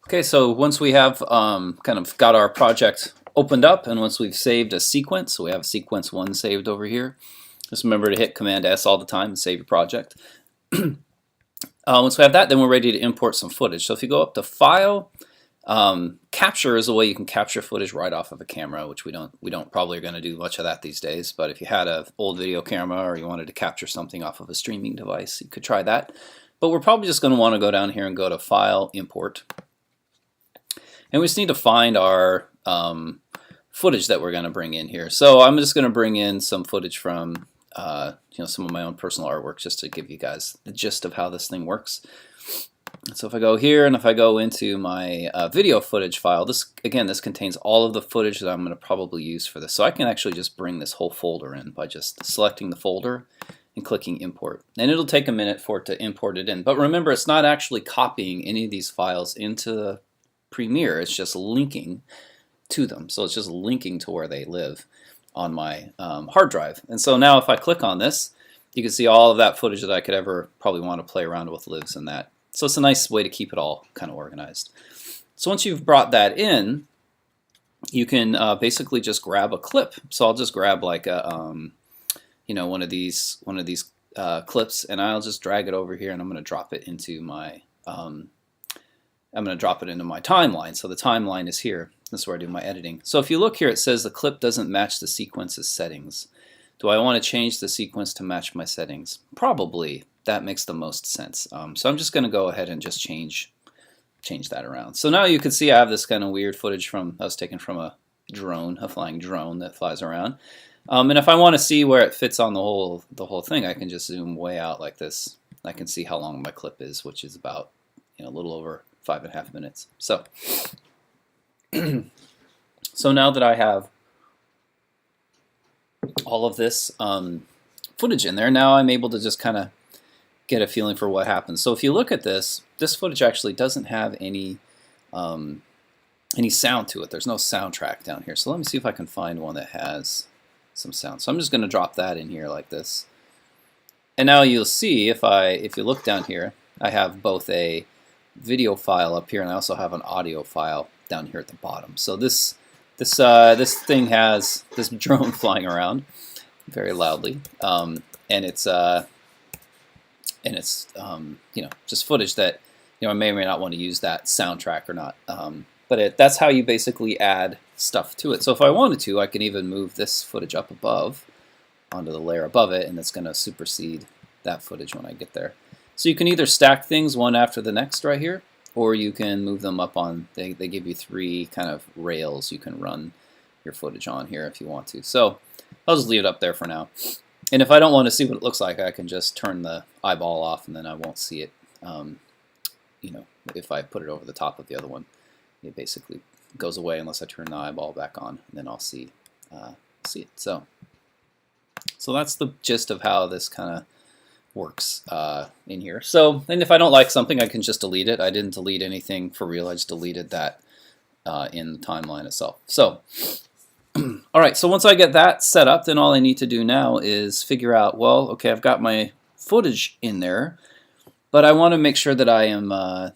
Okay, so once we have kind of got our project opened up, and once we've saved a sequence, so we have sequence 1 saved over here, just remember to hit Command S all the time and save your project. Once we have that, then we're ready to import some footage. So if you go up to File, Capture is a way you can capture footage right off of a camera, which we don't probably are going to do much of that these days. But if you had an old video camera or you wanted to capture something off of a streaming device, you could try that. But we're probably just going to want to go down here and go to File, Import. And we just need to find our footage that we're going to bring in here. So I'm just going to bring in some footage from some of my own personal artwork just to give you guys the gist of how this thing works. So if I go here and if I go into my video footage file, this contains all of the footage that I'm going to probably use for this. So I can actually just bring this whole folder in by just selecting the folder and clicking import. And it'll take a minute for it to import it in. But remember, it's not actually copying any of these files into Premiere, it's just linking to them. So it's just linking to where they live on my hard drive. And so now if I click on this, you can see all of that footage that I could ever probably want to play around with lives in that. So it's a nice way to keep it all kind of organized. So once you've brought that in, you can basically just grab a clip. So I'll just grab like a one of these clips, and I'll just drag it over here, and I'm going to drop it into my timeline. So the timeline is here. This is where I do my editing. So if you look here, it says the clip doesn't match the sequence's settings. Do I want to change the sequence to match my settings? Probably. That makes the most sense. So I'm just going to go ahead and just change that around. So now you can see I have this kind of weird footage that was taken from a flying drone that flies around. And if I want to see where it fits on the whole thing, I can just zoom way out like this. I can see how long my clip is, which is about a little over 5.5 minutes. So, so now that I have all of this footage in there, now I'm able to just kind of get a feeling for what happens. So if you look at this footage actually doesn't have any sound to it. There's no soundtrack down here. So let me see if I can find one that has some sound. So I'm just going to drop that in here like this. And now you'll see if you look down here, I have both a video file up here, and I also have an audio file down here at the bottom. So this thing has this drone flying around very loudly, and it's just footage that I may or may not want to use that soundtrack or not. But that's how you basically add stuff to it. So if I wanted to, I can even move this footage up above onto the layer above it, and it's going to supersede that footage when I get there. So you can either stack things one after the next right here, or you can move them up on, they give you 3 kind of rails you can run your footage on here if you want to. So I'll just leave it up there for now. And if I don't want to see what it looks like, I can just turn the eyeball off, and then I won't see it. If I put it over the top of the other one, it basically goes away unless I turn the eyeball back on, and then I'll see it. So that's the gist of how this kind of works in here. So, and if I don't like something, I can just delete it. I didn't delete anything for real. I just deleted that in the timeline itself. So, all right. So once I get that set up, then all I need to do now is figure out, well, okay, I've got my footage in there, but I want to make sure that I am, I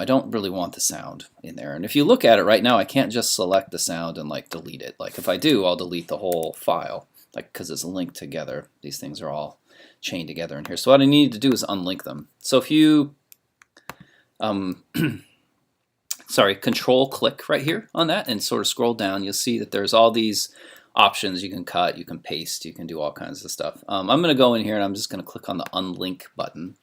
don't really want the sound in there. And if you look at it right now, I can't just select the sound and like delete it. Like if I do, I'll delete the whole file, like because it's linked together. These things are all chained together in here. So what I need to do is unlink them. So if you, control click right here on that and sort of scroll down, you'll see that there's all these options. You can cut, you can paste, you can do all kinds of stuff. I'm going to go in here and I'm just going to click on the unlink button,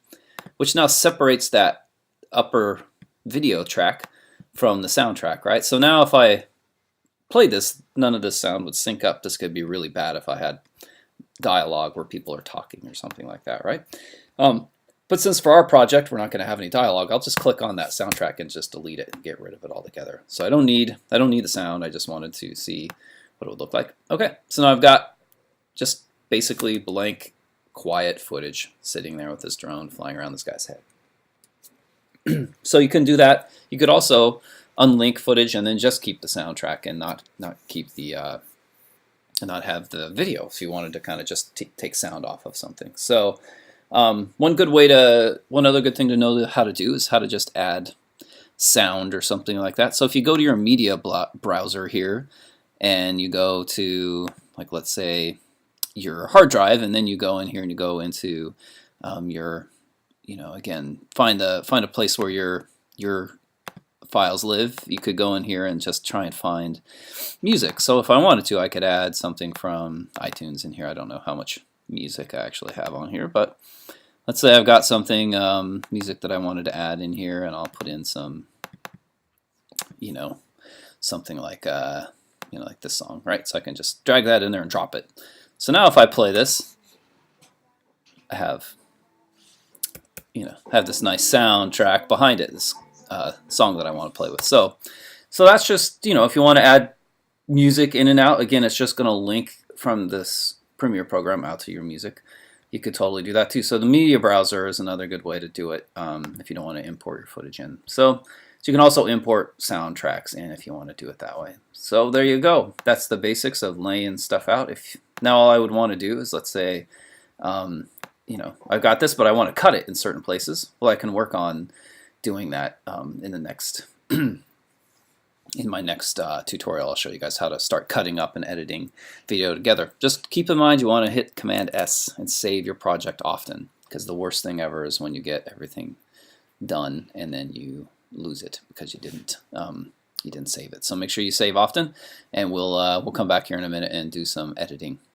which now separates that upper video track from the soundtrack, right? So now if I play this, none of this sound would sync up. This could be really bad if I had dialogue where people are talking or something like that, right? But since for our project we're not going to have any dialogue, I'll just click on that soundtrack and just delete it and get rid of it altogether. So I don't need the sound. I just wanted to see what it would look like. Okay, so now I've got just basically blank, quiet footage sitting there with this drone flying around this guy's head. So you can do that. You could also unlink footage and then just keep the soundtrack and not keep the and not have the video if you wanted to kind of just take sound off of something. So one other good thing to know how to do is how to just add sound or something like that. So if you go to your media browser here and you go to, like, let's say your hard drive, and then you go in here and you go into your, again, find a place where your files live. You could go in here and just try and find music. So if I wanted to, I could add something from iTunes in here. I don't know how much music I actually have on here, but let's say I've got something, music that I wanted to add in here, and I'll put in some, something like, like this song, right? So I can just drag that in there and drop it. So now if I play this, I have, have this nice soundtrack behind it, this song that I want to play with. So that's just, if you want to add music in and out, again, it's just going to link from this Premiere program out to your music. You could totally do that too. So the media browser is another good way to do it if you don't want to import your footage in. So you can also import soundtracks in if you want to do it that way. So there you go. That's the basics of laying stuff out. Now all I would want to do is, let's say, I've got this, but I want to cut it in certain places. Well, I can work on doing that in the next in my next tutorial. I'll show you guys how to start cutting up and editing video together. Just keep in mind you want to hit Command S and save your project often, because the worst thing ever is when you get everything done and then you lose it because you didn't save it. So make sure you save often, and we'll come back here in a minute and do some editing.